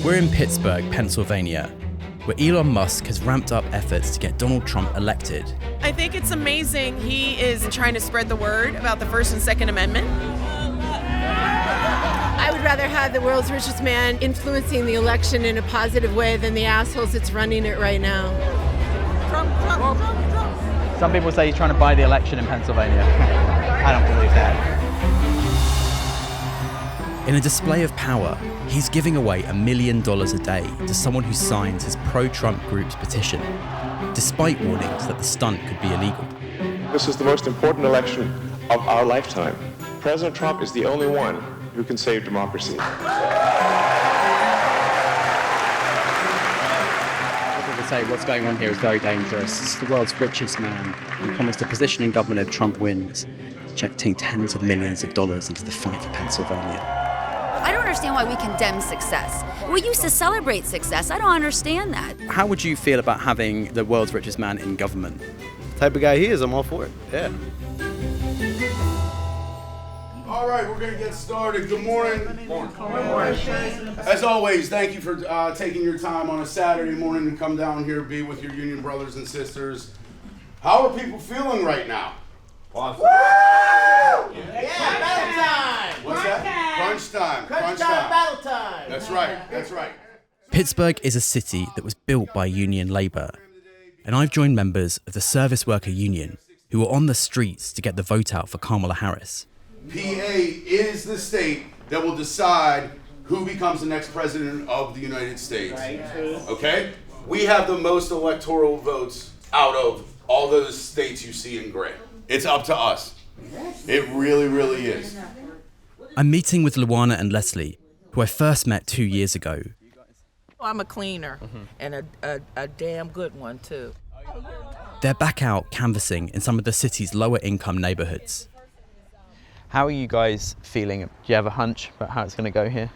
We're in Pittsburgh, Pennsylvania, where Elon Musk has ramped up efforts to get Donald Trump elected. I think it's amazing he is trying to spread the word about the First and Second Amendment. I would rather have the world's richest man influencing the election in a positive way than the assholes that's running it right now. Trump. Some people say he's trying to buy the election in Pennsylvania. I don't believe that. In a display of power, he's giving away $1 million a day to someone who signs his pro-Trump group's petition, despite warnings that the stunt could be illegal. This is the most important election of our lifetime. President Trump is the only one who can save democracy. People say what's going on here is very dangerous. It's the world's richest man. He promised a position in government if Trump wins, injecting tens of millions of dollars into the fight for Pennsylvania. I don't understand why we condemn success. We used to celebrate success. I don't understand that. How would you feel about having the world's richest man in government? The type of guy he is, I'm all for it. Yeah. All right, we're going to get started. Good morning. As always, thank you for taking your time on a Saturday morning to come down here, be with your union brothers and sisters. How are people feeling right now? Awesome. Yeah, battle time! What's that? Crunch time. Crunch time, battle time! That's right. Pittsburgh is a city that was built by union labour, and I've joined members of the Service Worker Union who were on the streets to get the vote out for Kamala Harris. PA is the state that will decide who becomes the next president of the United States. Right. Okay? We have the most electoral votes out of all those states you see in gray. It's up to us. It really, really is. I'm meeting with Luana and Leslie, who I first met 2 years ago. I'm a cleaner, and a damn good one, too. They're back out canvassing in some of the city's lower income neighbourhoods. How are you guys feeling? Do you have a hunch about how it's going to go here?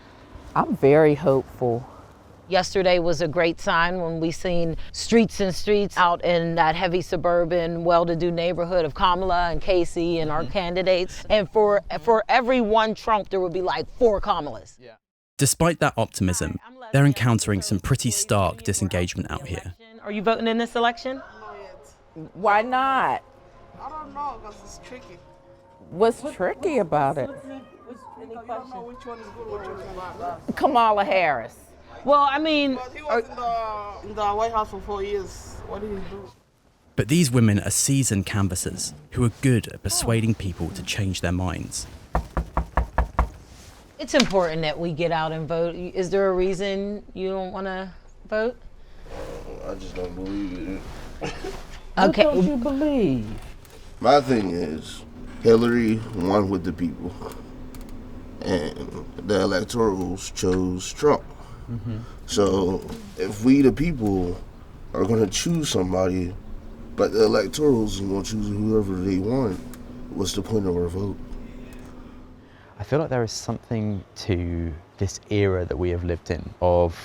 I'm very hopeful. Yesterday was a great sign when we seen streets and streets out in that heavy suburban, well-to-do neighborhood of Kamala and Casey and our candidates. And for every one Trump, there would be like 4 Kamalas. Yeah. Despite that optimism, they're encountering some pretty stark disengagement out here. Are you voting in this election? Why not? I don't know, because it's tricky. What's tricky about it? You don't know which one is good, which one is bad. Kamala Harris. Well, I mean... But he was in the White House for 4 years. What did he do? But these women are seasoned canvassers who are good at persuading people to change their minds. It's important that we get out and vote. Is there a reason you don't want to vote? I just don't believe it. Okay. What don't you believe? My thing is, Hillary won with the people, and the electorals chose Trump. So if we, the people, are going to choose somebody, but the electorals are going to choose whoever they want, what's the point of our vote? I feel like there is something to this era that we have lived in of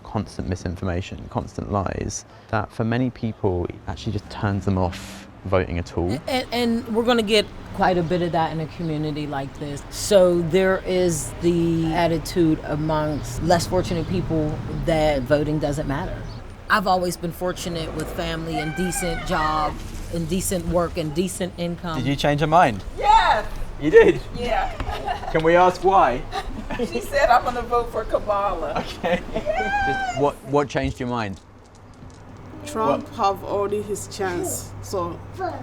constant misinformation, constant lies, that for many people it actually just turns them off voting at all. And we're going to get quite a bit of that in a community like this. So there is the attitude amongst less fortunate people that voting doesn't matter. I've always been fortunate with family and decent job and decent work and decent income. Did you change your mind? Yeah. You did? Yeah. Can we ask why? She said I'm going to vote for Kamala. Okay. Just what changed your mind? Trump have already his chance, so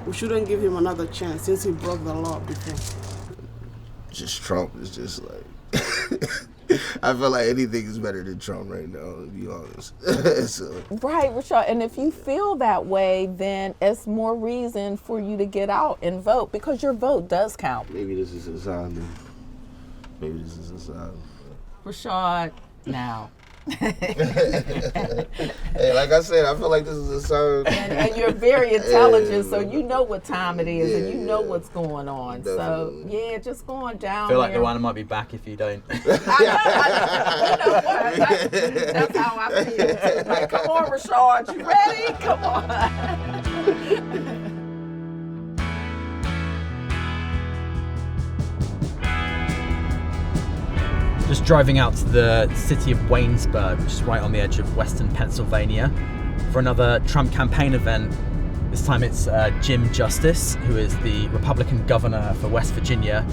we shouldn't give him another chance since he broke the law before. Just Trump is just like, I feel like anything is better than Trump right now, to be honest. So. Right, Rashad. And if you feel that way, then it's more reason for you to get out and vote, because your vote does count. Maybe this is a sign. Rashad, now. Hey, like I said, I feel like this is a sign. And you're very intelligent, so you know what time it is, and you know what's going on. Definitely. So, yeah, just going down I feel like there. the one might be back if you don't. I know. You know what? That's how I feel. Like, come on, Rashad, you ready? Come on. Just driving out to the city of Waynesburg, which is right on the edge of western Pennsylvania, for another Trump campaign event. This time it's Jim Justice, who is the Republican governor for West Virginia.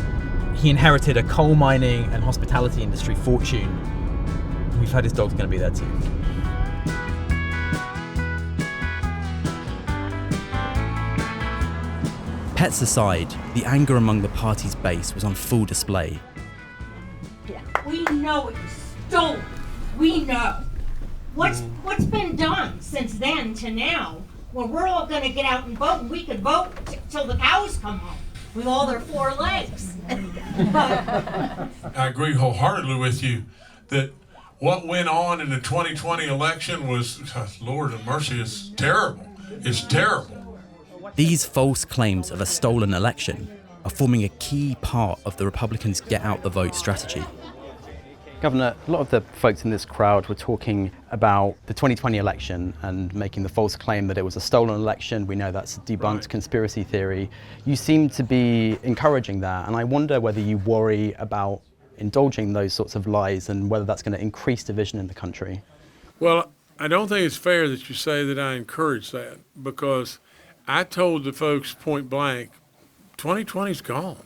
He inherited a coal mining and hospitality industry fortune. We've heard his dog's going to be there too. Pets aside, the anger among the party's base was on full display. Yeah, we know it was stolen. We know. What's been done since then to now, when we're all going to get out and vote, and we could vote till the cows come home with all their four legs. I agree wholeheartedly with you that what went on in the 2020 election was, Lord have mercy, it's terrible. It's terrible. These false claims of a stolen election are forming a key part of the Republicans' get-out-the-vote strategy. Governor, a lot of the folks in this crowd were talking about the 2020 election and making the false claim that it was a stolen election. We know that's a debunked conspiracy theory. You seem to be encouraging that, and I wonder whether you worry about indulging those sorts of lies and whether that's going to increase division in the country. Well, I don't think it's fair that you say that I encourage that, because I told the folks point blank, 2020's gone.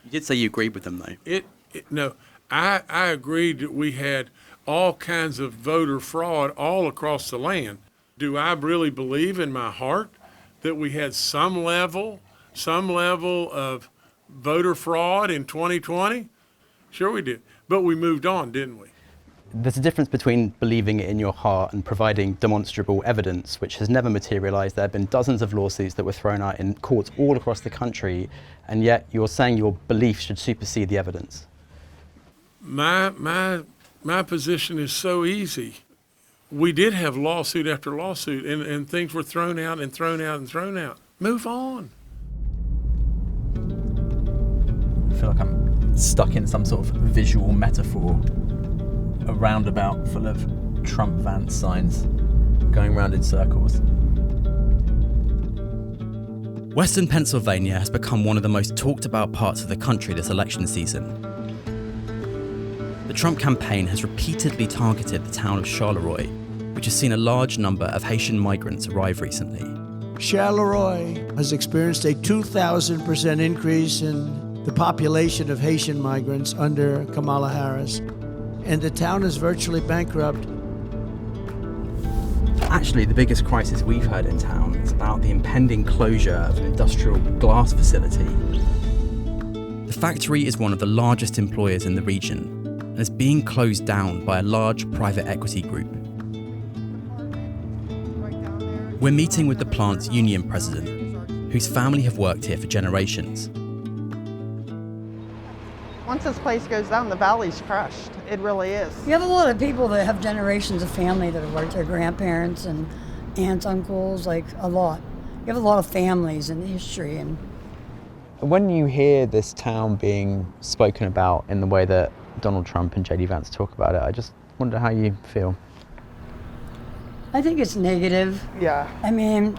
You did say you agreed with them, though. No, I agreed that we had all kinds of voter fraud all across the land. Do I really believe in my heart that we had some level of voter fraud in 2020? Sure we did, but we moved on, didn't we? There's a difference between believing it in your heart and providing demonstrable evidence, which has never materialized. There have been dozens of lawsuits that were thrown out in courts all across the country, and yet you're saying your belief should supersede the evidence. My position is so easy. We did have lawsuit after lawsuit, and things were thrown out and thrown out and thrown out. Move on. I feel like I'm stuck in some sort of visual metaphor. A roundabout full of Trump Vance signs going round in circles. Western Pennsylvania has become one of the most talked about parts of the country this election season. The Trump campaign has repeatedly targeted the town of Charleroi, which has seen a large number of Haitian migrants arrive recently. Charleroi has experienced a 2,000% increase in the population of Haitian migrants under Kamala Harris. And the town is virtually bankrupt. Actually, the biggest crisis we've heard in town is about the impending closure of an industrial glass facility. The factory is one of the largest employers in the region and is being closed down by a large private equity group. We're meeting with the plant's union president, whose family have worked here for generations. Once this place goes down, the valley's crushed. It really is. You have a lot of people that have generations of family that have worked, their grandparents and aunts, uncles, like a lot. You have a lot of families in history. And when you hear this town being spoken about in the way that Donald Trump and J.D. Vance talk about it, I just wonder how you feel. I think it's negative. Yeah. I mean,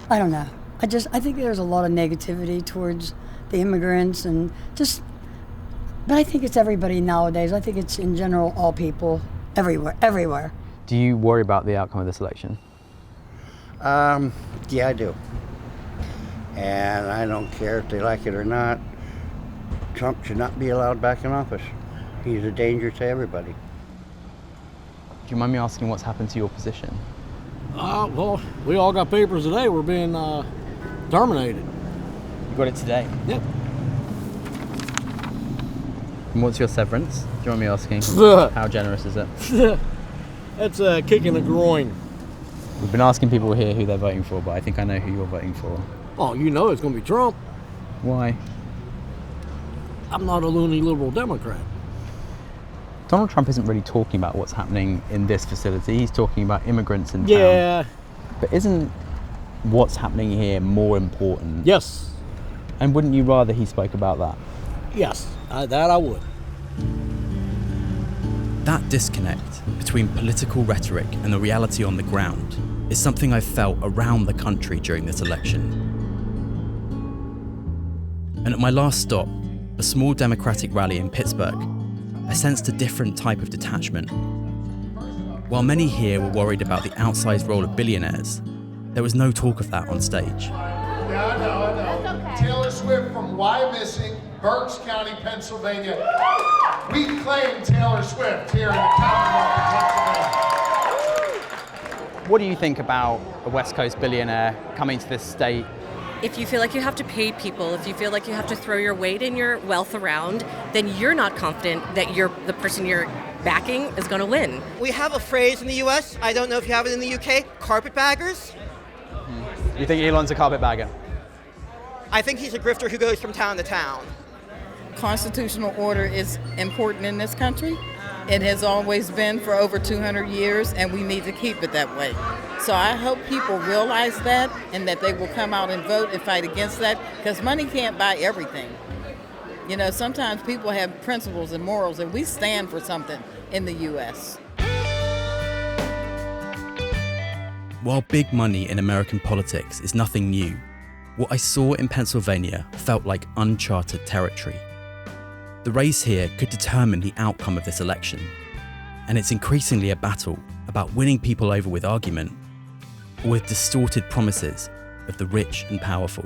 I don't know. I think there's a lot of negativity towards the immigrants and but I think it's everybody nowadays. I think it's in general all people, everywhere. Do you worry about the outcome of this election? Yeah, I do. And I don't care if they like it or not. Trump should not be allowed back in office. He's a danger to everybody. Do you mind me asking what's happened to your position? Well, we all got papers today. We're being terminated. You got it today? Yep. And what's your severance? Do you want me asking? How generous is it? That's a kick in the groin. We've been asking people here who they're voting for, but I think I know who you're voting for. Oh, you know it's going to be Trump. Why? I'm not a loony liberal Democrat. Donald Trump isn't really talking about what's happening in this facility. He's talking about immigrants in town. Yeah. But isn't what's happening here more important? Yes. And wouldn't you rather he spoke about that? Yes, that I would. That disconnect between political rhetoric and the reality on the ground is something I've felt around the country during this election. And at my last stop, a small Democratic rally in Pittsburgh, I sensed a different type of detachment. While many here were worried about the outsized role of billionaires, there was no talk of that on stage. Yeah, I know. Taylor Swift from Why Missing, Berks County, Pennsylvania. We claim Taylor Swift here in the Commonwealth of Pennsylvania. What do you think about a West Coast billionaire coming to this state? If you feel like you have to pay people, if you feel like you have to throw your weight and your wealth around, then you're not confident that the person you're backing is going to win. We have a phrase in the U.S., I don't know if you have it in the U.K., carpetbaggers. You think Elon's a carpetbagger? I think he's a grifter who goes from town to town. Constitutional order is important in this country. It has always been for over 200 years, and we need to keep it that way. So I hope people realize that and that they will come out and vote and fight against that, because money can't buy everything. You know, sometimes people have principles and morals, and we stand for something in the U.S. While big money in American politics is nothing new, what I saw in Pennsylvania felt like uncharted territory. The race here could determine the outcome of this election, and it's increasingly a battle about winning people over with argument or with distorted promises of the rich and powerful.